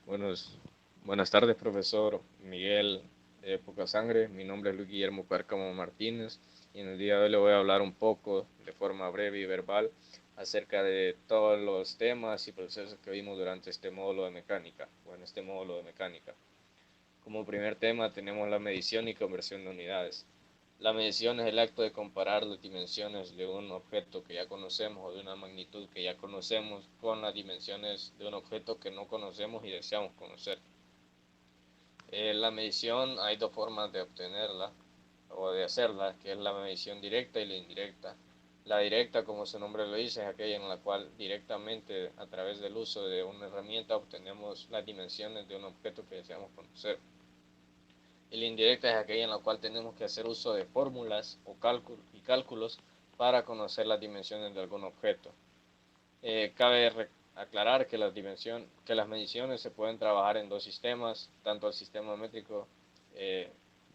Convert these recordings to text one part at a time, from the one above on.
Buenos, Buenas tardes, profesor Miguel Pocasangre. Mi nombre es Luis Guillermo Cárcamo Martínez y en el día de hoy le voy a hablar un poco, de forma breve y verbal, acerca de todos los temas y procesos que vimos durante este módulo de mecánica, o en este módulo de mecánica. Como primer tema tenemos la medición y conversión de unidades. La medición es el acto de comparar las dimensiones de un objeto que ya conocemos o de una magnitud que ya conocemos con las dimensiones de un objeto que no conocemos y deseamos conocer. La medición hay dos formas de obtenerla o de hacerla, que es la medición directa y la indirecta. La directa, como su nombre lo dice, es aquella en la cual directamente a través del uso de una herramienta obtenemos las dimensiones de un objeto que deseamos conocer. Y la indirecta es aquella en la cual tenemos que hacer uso de fórmulas o cálculos para conocer las dimensiones de algún objeto. Cabe aclarar que las mediciones se pueden trabajar en dos sistemas, tanto el sistema métrico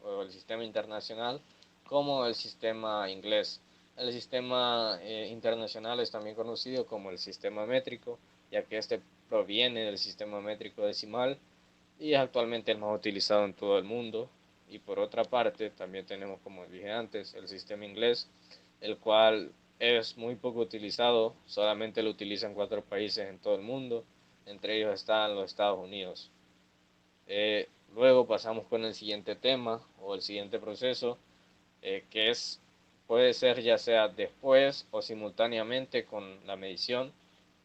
o el sistema internacional como el sistema inglés. El sistema internacional es también conocido como el sistema métrico, ya que este proviene del sistema métrico decimal y es actualmente el más utilizado en todo el mundo. Y por otra parte, también tenemos, como dije antes, el sistema inglés, el cual es muy poco utilizado, solamente lo utilizan 4 países en todo el mundo, entre ellos están los Estados Unidos. Luego pasamos con el siguiente tema o el siguiente proceso, que puede ser ya sea después o simultáneamente con la medición.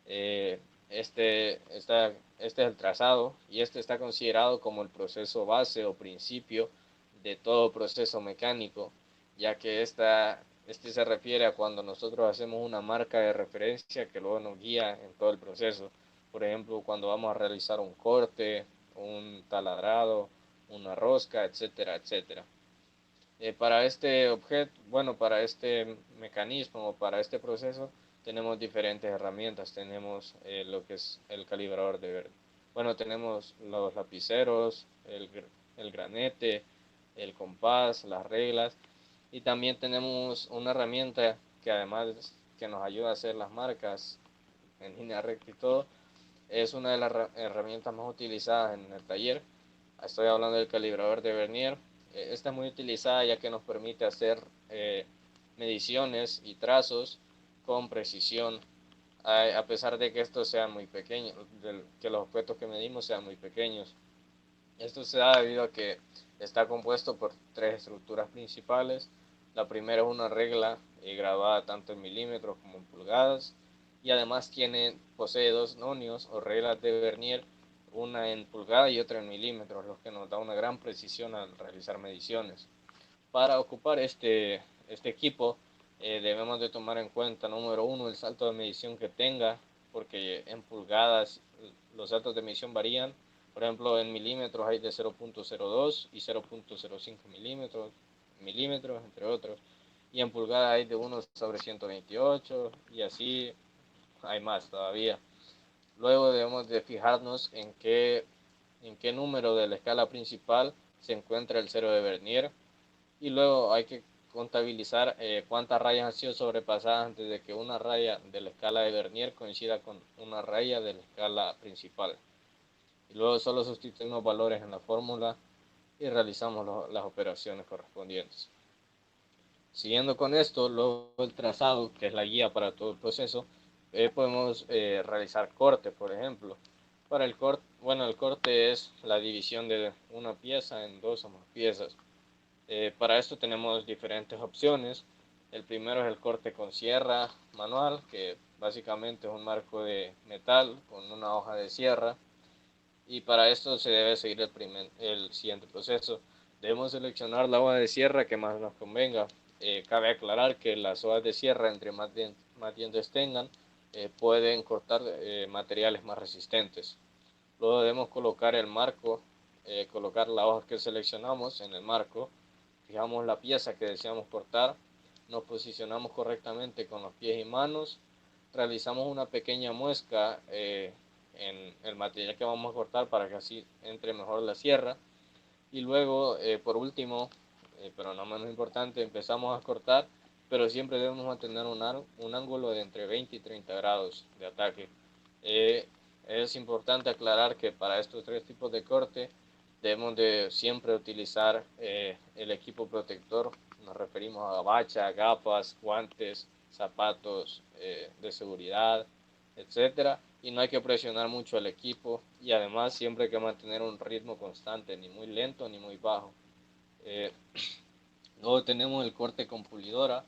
Eh, este es el trazado y este está considerado como el proceso base o principio de todo proceso mecánico, ya que este se refiere a cuando nosotros hacemos una marca de referencia que luego nos guía en todo el proceso. Por ejemplo, cuando vamos a realizar un corte, un taladrado, una rosca, etcétera, etcétera. Para este mecanismo o para este proceso tenemos diferentes herramientas. Tenemos lo que es el calibrador de verde. Bueno, tenemos los lapiceros, el granete, el compás, las reglas y también tenemos una herramienta que además que nos ayuda a hacer las marcas en línea recta y todo, es una de las herramientas más utilizadas en el taller. Estoy hablando del calibrador de Vernier. Esta es muy utilizada ya que nos permite hacer mediciones y trazos con precisión, a pesar de que estos sean muy pequeños, que los objetos que medimos sean muy pequeños. Esto se da debido a que está compuesto por tres estructuras principales. La primera es una regla grabada tanto en milímetros como en pulgadas y además posee dos nonios o reglas de Vernier, una en pulgada y otra en milímetros, lo que nos da una gran precisión al realizar mediciones. Para ocupar este equipo debemos de tomar en cuenta, número uno, el salto de medición que tenga, porque en pulgadas los saltos de medición varían. Por ejemplo, en milímetros hay de 0.02 y 0.05 milímetros, entre otros. Y en pulgadas hay de 1 sobre 128 y así hay más todavía. Luego debemos de fijarnos en qué número de la escala principal se encuentra el cero de Vernier y luego hay que contabilizar cuántas rayas han sido sobrepasadas antes de que una raya de la escala de Vernier coincida con una raya de la escala principal. Y luego solo sustituimos valores en la fórmula y realizamos las operaciones correspondientes. Siguiendo con esto, luego el trazado, que es la guía para todo el proceso, podemos realizar corte, por ejemplo. Para el corte, bueno, el corte es la división de una pieza en dos o más piezas. Para esto tenemos diferentes opciones. El primero es el corte con sierra manual, que básicamente es un marco de metal con una hoja de sierra. Y para esto se debe seguir el siguiente proceso. Debemos seleccionar la hoja de sierra que más nos convenga. Cabe aclarar que las hojas de sierra, entre más dientes tengan, pueden cortar materiales más resistentes. Luego debemos colocar el marco, colocar la hoja que seleccionamos en el marco, fijamos la pieza que deseamos cortar, nos posicionamos correctamente con los pies y manos, realizamos una pequeña muesca en el material que vamos a cortar para que así entre mejor la sierra y luego por último, pero no menos importante, empezamos a cortar, pero siempre debemos mantener un ángulo de entre 20 y 30 grados de ataque. Eh, Es importante aclarar que para estos tres tipos de corte debemos de siempre utilizar el equipo protector. Nos referimos a bacha, gafas, guantes, zapatos de seguridad, etcétera. Y no hay que presionar mucho el equipo, y además siempre hay que mantener un ritmo constante, ni muy lento ni muy bajo. Eh, Luego tenemos el corte con pulidora.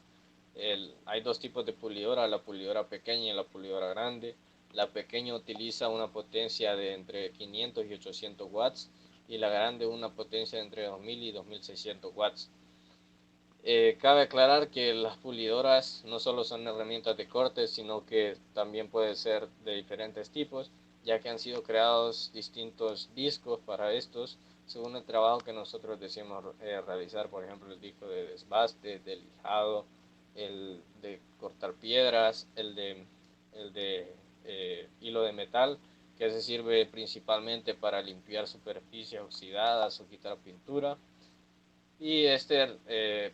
Hay dos tipos de pulidora, la pulidora pequeña y la pulidora grande. La pequeña utiliza una potencia de entre 500 y 800 watts, y la grande una potencia de entre 2000 y 2600 watts. Cabe aclarar que las pulidoras no solo son herramientas de corte, sino que también pueden ser de diferentes tipos, ya que han sido creados distintos discos para estos, según el trabajo que nosotros decimos realizar. Por ejemplo, el disco de desbaste, de lijado, el de cortar piedras, el de hilo de metal, que se sirve principalmente para limpiar superficies oxidadas o quitar pintura. Y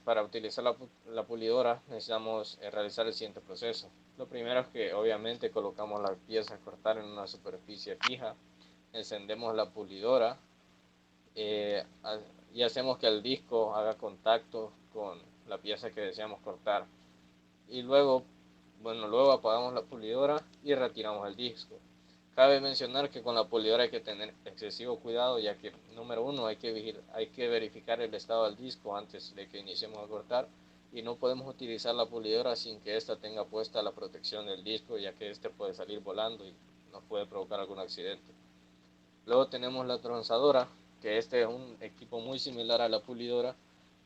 para utilizar la pulidora necesitamos realizar el siguiente proceso. Lo primero es que obviamente colocamos la pieza a cortar en una superficie fija, encendemos la pulidora eh, y hacemos que el disco haga contacto con la pieza que deseamos cortar. Y luego apagamos la pulidora y retiramos el disco. Cabe mencionar que con la pulidora hay que tener excesivo cuidado, ya que, número uno, hay que verificar el estado del disco antes de que iniciemos a cortar, y no podemos utilizar la pulidora sin que ésta tenga puesta la protección del disco, ya que este puede salir volando y nos puede provocar algún accidente. Luego tenemos la tronzadora, que este es un equipo muy similar a la pulidora,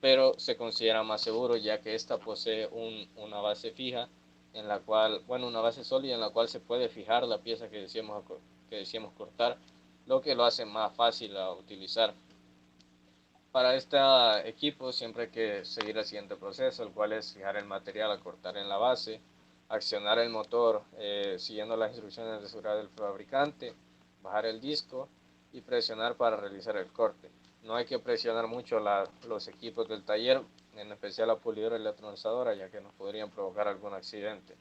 pero se considera más seguro, ya que esta posee una base fija, una base sólida en la cual se puede fijar la pieza que deseamos cortar, lo que lo hace más fácil a utilizar. Para este equipo siempre hay que seguir el siguiente proceso, el cual es fijar el material a cortar en la base, accionar el motor siguiendo las instrucciones de seguridad del fabricante, bajar el disco y presionar para realizar el corte. No hay que presionar mucho los equipos del taller, en especial la pulidora y la tronzadora, ya que nos podrían provocar algún accidente.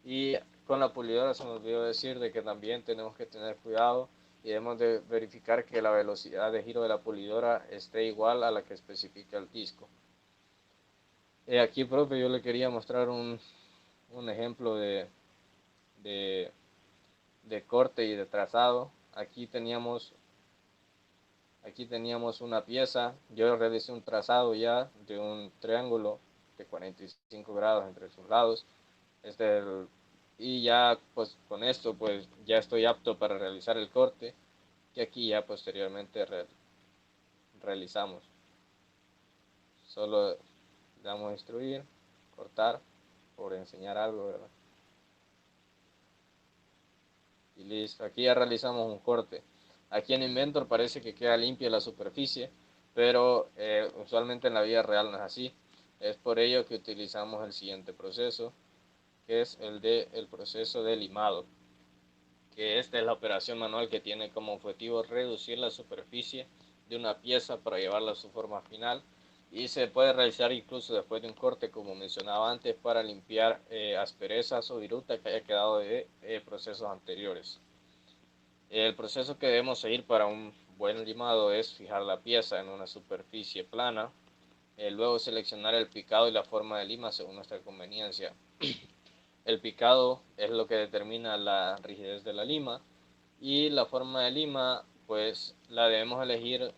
Y con la pulidora se me olvidó decir de que también tenemos que tener cuidado y debemos de verificar que la velocidad de giro de la pulidora esté igual a la que especifica el disco. Aquí, profe, yo le quería mostrar un ejemplo de, de corte y de trazado. Aquí teníamos una pieza. Yo realicé un trazado ya de un triángulo de 45 grados entre sus lados. Este, y ya pues con esto pues ya estoy apto para realizar el corte, que aquí ya posteriormente realizamos. Solo le damos a instruir, cortar, por enseñar algo, ¿verdad? Y listo, aquí ya realizamos un corte. Aquí en Inventor parece que queda limpia la superficie, pero usualmente en la vida real no es así. Es por ello que utilizamos el siguiente proceso, que es el proceso de limado, que esta es la operación manual que tiene como objetivo reducir la superficie de una pieza para llevarla a su forma final, y se puede realizar incluso después de un corte, como mencionaba antes, para limpiar asperezas o viruta que haya quedado de procesos anteriores. El proceso que debemos seguir para un buen limado es fijar la pieza en una superficie plana, luego seleccionar el picado y la forma de lima según nuestra conveniencia. El picado es lo que determina la rigidez de la lima, y la forma de lima pues la debemos elegir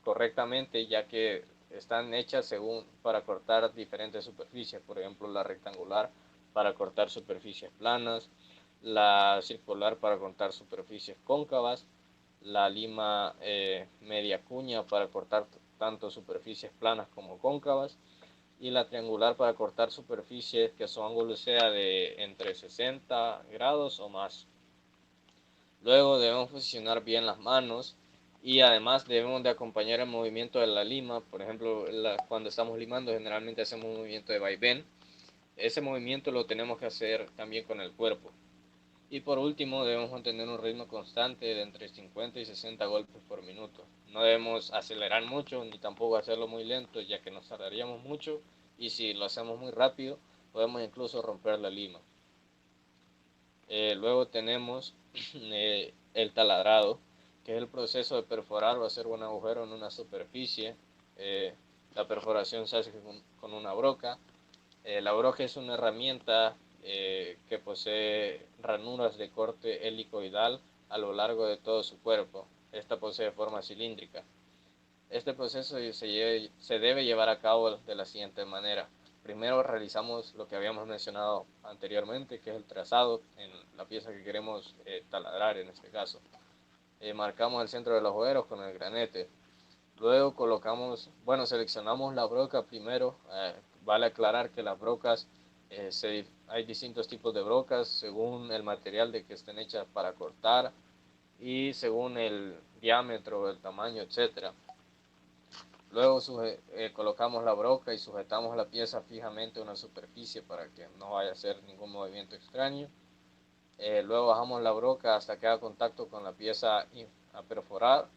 correctamente, ya que están hechas según para cortar diferentes superficies. Por ejemplo, la rectangular para cortar superficies planas, la circular para cortar superficies cóncavas, la lima media cuña para cortar tanto superficies planas como cóncavas, y la triangular para cortar superficies que su ángulo sea de entre 60 grados o más. Luego debemos posicionar bien las manos, y además debemos de acompañar el movimiento de la lima. Por ejemplo, cuando estamos limando generalmente hacemos un movimiento de vaivén. Ese movimiento lo tenemos que hacer también con el cuerpo. Y por último debemos mantener un ritmo constante de entre 50 y 60 golpes por minuto. No debemos acelerar mucho ni tampoco hacerlo muy lento, ya que nos tardaríamos mucho, y si lo hacemos muy rápido podemos incluso romper la lima. Luego tenemos el taladrado, que es el proceso de perforar o hacer un agujero en una superficie. La perforación se hace con una broca. La broca es una herramienta que posee ranuras de corte helicoidal a lo largo de todo su cuerpo. Esta posee forma cilíndrica. Este proceso se debe llevar a cabo de la siguiente manera. Primero realizamos lo que habíamos mencionado anteriormente, que es el trazado en la pieza que queremos taladrar en este caso. Marcamos el centro de los agujeros con el granete. Luego seleccionamos la broca primero. Vale aclarar que las brocas, hay distintos tipos de brocas según el material de que estén hechas para cortar y según el diámetro, el tamaño, etcétera. Luego colocamos la broca y sujetamos la pieza fijamente a una superficie para que no vaya a hacer ningún movimiento extraño. Luego bajamos la broca hasta que haga contacto con la pieza a perforar.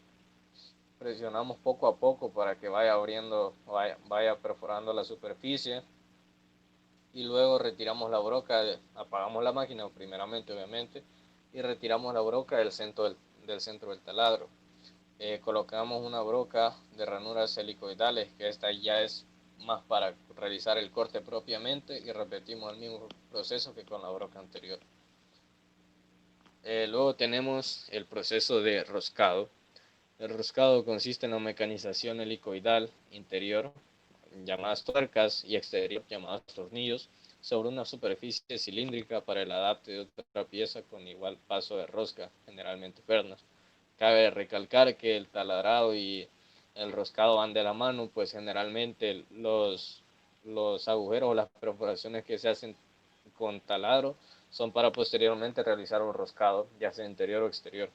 Presionamos poco a poco para que vaya abriendo, vaya perforando la superficie. Y luego retiramos la broca, apagamos la máquina primeramente obviamente, y retiramos la broca del centro del taladro. Colocamos una broca de ranuras helicoidales, que esta ya es más para realizar el corte propiamente, y repetimos el mismo proceso que con la broca anterior. Luego tenemos el proceso de roscado. El roscado consiste en la mecanización helicoidal interior, llamadas tuercas, y exterior, llamadas tornillos, sobre una superficie cilíndrica para el adapte de otra pieza con igual paso de rosca, generalmente pernas. Cabe recalcar que el taladrado y el roscado van de la mano, pues generalmente los agujeros o las perforaciones que se hacen con taladro son para posteriormente realizar un roscado, ya sea interior o exterior.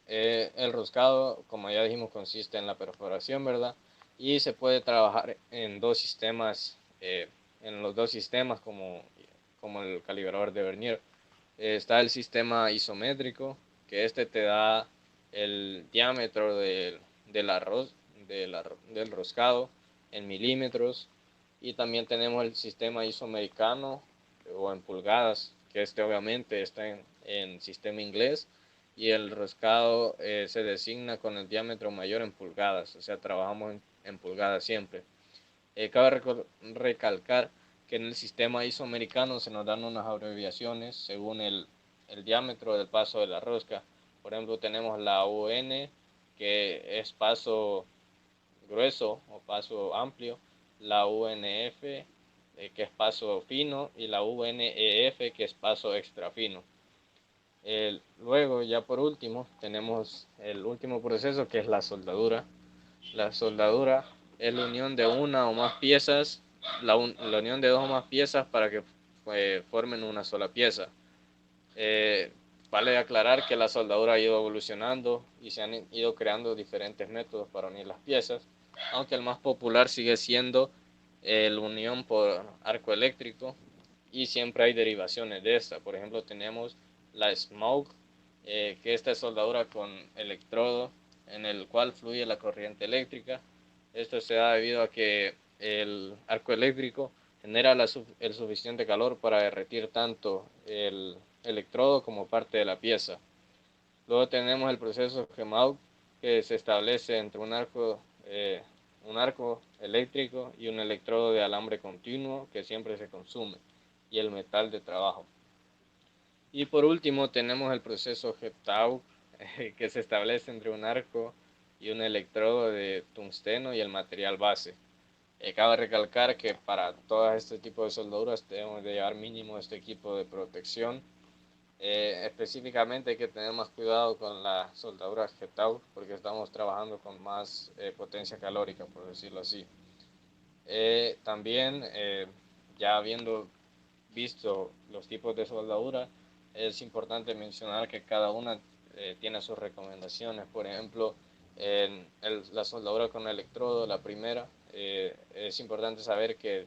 El roscado, como ya dijimos, consiste en la perforación, ¿verdad? Y se puede trabajar en dos sistemas, en los dos sistemas como el calibrador de Vernier. Está el sistema isométrico, que este te da el diámetro del roscado en milímetros. Y también tenemos el sistema isoamericano o en pulgadas, que este obviamente está en sistema inglés. Y el roscado se designa con el diámetro mayor en pulgadas, o sea, trabajamos en pulgadas siempre. Cabe recalcar que en el sistema isoamericano se nos dan unas abreviaciones según el diámetro del paso de la rosca. Por ejemplo, tenemos la UN, que es paso grueso o paso amplio, la UNF, que es paso fino, y la UNEF, que es paso extra fino. Luego, ya por último, tenemos el último proceso, que es la soldadura. La soldadura es la unión de una o más piezas, la unión de dos o más piezas para que formen una sola pieza. Vale aclarar que la soldadura ha ido evolucionando y se han ido creando diferentes métodos para unir las piezas, aunque el más popular sigue siendo la unión por arco eléctrico, y siempre hay derivaciones de esta. Por ejemplo, tenemos la smoke, que esta es soldadura con electrodo en el cual fluye la corriente eléctrica. Esto se da debido a que el arco eléctrico genera el suficiente calor para derretir tanto el electrodo como parte de la pieza. Luego tenemos el proceso Hemaut, que se establece entre un arco eléctrico y un electrodo de alambre continuo que siempre se consume, y el metal de trabajo. Y por último tenemos el proceso Heptau, que se establece entre un arco y un electrodo de tungsteno y el material base. Cabe recalcar que para todo este tipo de soldaduras debemos de llevar mínimo este equipo de protección. Específicamente hay que tener más cuidado con la soldadura Heptau, porque estamos trabajando con más potencia calórica, por decirlo así. También, ya habiendo visto los tipos de soldadura, es importante mencionar que cada una tiene sus recomendaciones. Por ejemplo, la soldadura con electrodo, la primera, es importante saber que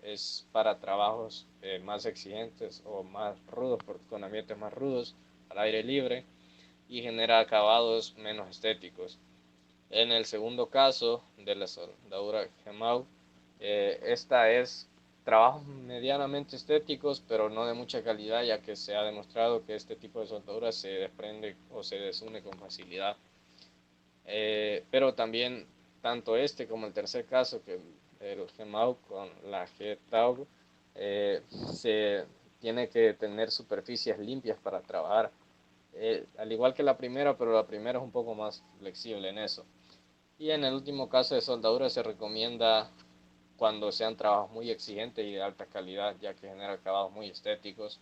es para trabajos más exigentes o más rudos, con ambientes más rudos, al aire libre, y genera acabados menos estéticos. En el segundo caso de la soldadura Hemau, esta es trabajos medianamente estéticos, pero no de mucha calidad, ya que se ha demostrado que este tipo de soldadura se desprende o se desune con facilidad. Pero también, tanto este como el tercer caso, que el GMAU con la G-TAU, se tiene que tener superficies limpias para trabajar. Al igual que la primera, pero la primera es un poco más flexible en eso. Y en el último caso de soldadura se recomienda cuando sean trabajos muy exigentes y de alta calidad, ya que genera acabados muy estéticos.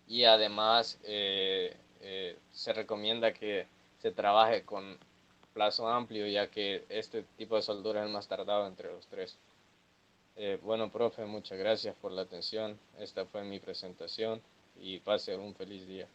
Y además se recomienda que se trabaje con plazo amplio, ya que este tipo de soldadura es el más tardado entre los tres. Bueno, profe, muchas gracias por la atención. Esta fue mi presentación y pase un feliz día.